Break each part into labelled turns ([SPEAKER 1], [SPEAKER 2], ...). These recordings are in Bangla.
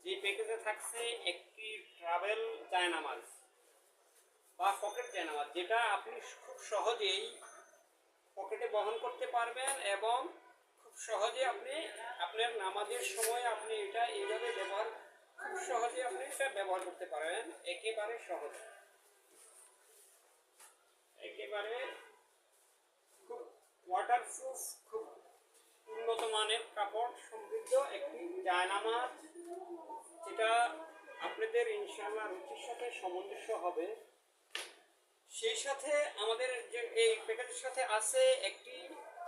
[SPEAKER 1] যে প্যাকেজে থাকছে একটি ট্রাভেল জায়নামাজ বা পকেট জায়নামাজ, যেটা আপনি খুব সহজেই পকেটে বহন করতে পারবেন এবং খুব সহজে আপনি আপনার নামাজের সময় আপনি এটা এইভাবে খুব সহজে আপনি এটা ব্যবহার করতে পারবেন। একেবারে সহজ, একেবারে খুব ওয়াটারপ্রুফ, খুব উন্নত মানের কাপড় সমৃদ্ধ একটি জায়নামাজ, যেটা আপনাদের ইনশাআল্লাহ রুচির সাথে সামঞ্জস্য হবে। সেই সাথে আমাদের যে এই প্যাকেজের সাথে আছে একটি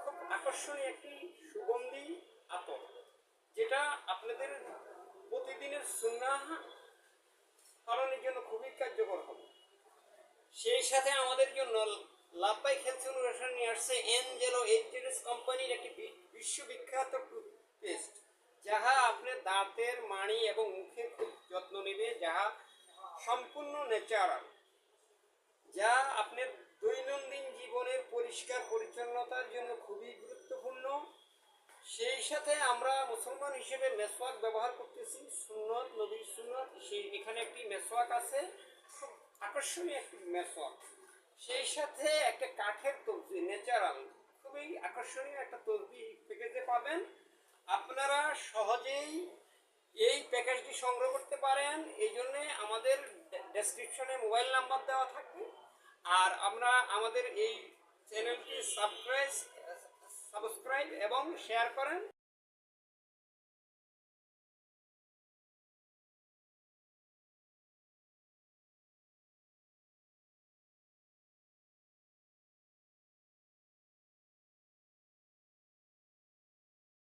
[SPEAKER 1] খুব আকর্ষণীয় একটি সুগন্ধি আতর, যেটা আপনাদের প্রতিদিনের সুন্নাহ পালনের জন্য খুবই কার্যকর হবে। সেই সাথে আমাদের জন্য লাভবাই হেলথ সলিউশন নিয়ে আসছে এনজেলো এইচডিএস কোম্পানির একটি বিশ্ববিখ্যাত টুথপেস্ট, যাহা আপনার দাঁতের মাড়ি এবং মুখের খুব যত্ন নেবে, যাহা সম্পূর্ণ ন্যাচারাল, যা আপনার দৈনন্দিন জীবনের পরিষ্কার পরিচ্ছন্নতার জন্য খুবই গুরুত্বপূর্ণ। সেই সাথে আমরা মুসলমান হিসেবে মেসওয়াক ব্যবহার করতেছি, সুন্নত, নবীর সুন্নত। সেই এখানে একটি মেসওয়াক আছে, খুব আকর্ষণীয় একটি মেসওয়াক। সেই সাথে একটা কাঠের তসবি, ন্যাচারাল, খুবই আকর্ষণীয় একটা তসবি প্যাকেজে পাবেন। আপনারা সহজেই এই প্যাকেজটি সংগ্রহ করতে পারেন। এই জন্যে আমাদের ডেসক্রিপশনে মোবাইল নাম্বার দেওয়া থাকবে। আর আমরা আমাদের এই চ্যানেলটি সাবস্ক্রাইব এবং শেয়ার করেন।